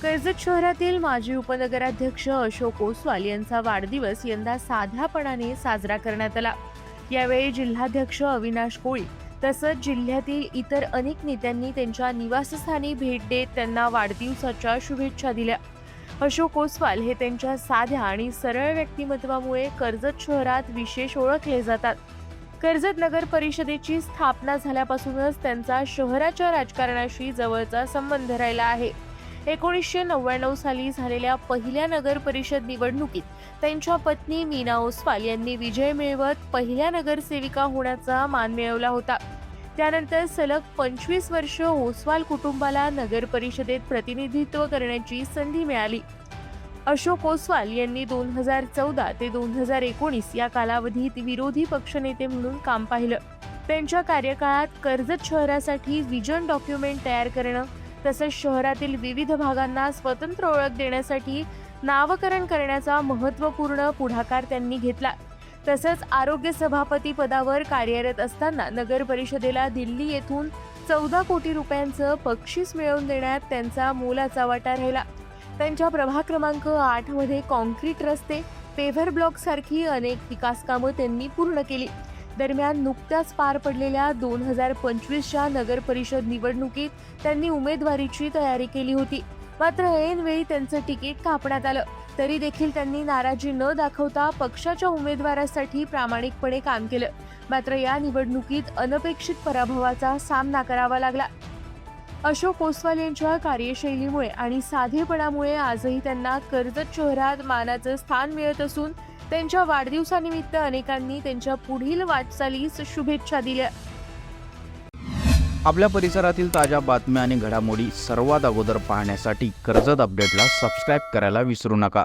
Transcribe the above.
कर्जत शहरातील माजी उपनगराध्यक्ष अशोक ओसवाल यांचा वाढदिवस यंदा साध्यापणाने साजरा करण्यात आला। यावेळी जिल्हाध्यक्ष अविनाश कोळी तसंच जिल्ह्यातील इतर अनेक नेत्यांनी त्यांच्या निवासस्थानी भेट देत त्यांना वाढदिवसाच्या शुभेच्छा दिल्या। अशोक ओसवाल हे त्यांच्या साध्या आणि सरळ व्यक्तिमत्वामुळे कर्जत शहरात विशेष ओळखले जातात। कर्जत नगर परिषदेची स्थापना झाल्यापासूनच त्यांचा शहराच्या राजकारणाशी जवळचा संबंध राहिला आहे। 1999 साली झालेल्या पहिल्या नगर परिषद निवडणुकीत त्यांच्या पत्नी मीना ओसवाल यांनी विजय मिळवत पहिल्या नगरसेविका होण्याचा मान मिळवला होता। त्यानंतर सलग 25 वर्ष ओसवाल कुटुंबाला नगर परिषदेत प्रतिनिधित्व करण्याची संधी मिळाली। अशोक ओसवाल यांनी 2014 ते 2019 या कालावधीत विरोधी पक्षनेते म्हणून काम पाहिलं। त्यांच्या कार्यकाळात कर्जत शहरासाठी विजन डॉक्युमेंट तयार करणं तसंच शहरातील विविध भागांना स्वतंत्र ओळख देण्यासाठी नावकरण करण्याचा महत्त्वपूर्ण पुढाकार त्यांनी घेतला। तसंच आरोग्य सभापती पदावर कार्यरत असताना नगर परिषदेला दिल्ली येथून 14 कोटी रुपयांचं बक्षीस मिळवून देण्यात त्यांचा मोलाचा वाटा राहिला। त्यांच्या प्रभाग क्रमांक 8 मध्ये कॉन्क्रीट रस्ते, पेव्हर ब्लॉक सारखी अनेक विकास कामं त्यांनी पूर्ण केली। दरम्यान नुकत्याच पार पडलेल्या 2025च्या नगर परिषद निवडणुकीत त्यांनी उमेदवारीची तयारी केली होती। मात्र ऐनवेळी त्यांचं तिकीट कापण्यात आलं। तरी देखील त्यांनी नाराजी न दाखवता पक्षाच्या उमेदवारासाठी प्रामाणिकपणे काम केलं। मात्र या निवडणुकीत अनपेक्षित पराभवाचा सामना करावा लागला। अशोक ओसवाल यांच्या कार्यशैलीमुळे आणि साधेपणामुळे आजही त्यांना कर्जत शहरात मानाचं स्थान मिळत असून त्यांच्या वाढदिवसानिमित्त अनेकांनी त्यांच्या पुढील वाटचालीस शुभेच्छा दिल्या। आपल्या परिसरातील ताज्या बातम्या आणि घडामोडी सर्वात अगोदर पाहण्यासाठी कर्जत अपडेटला सबस्क्राईब करायला विसरू नका।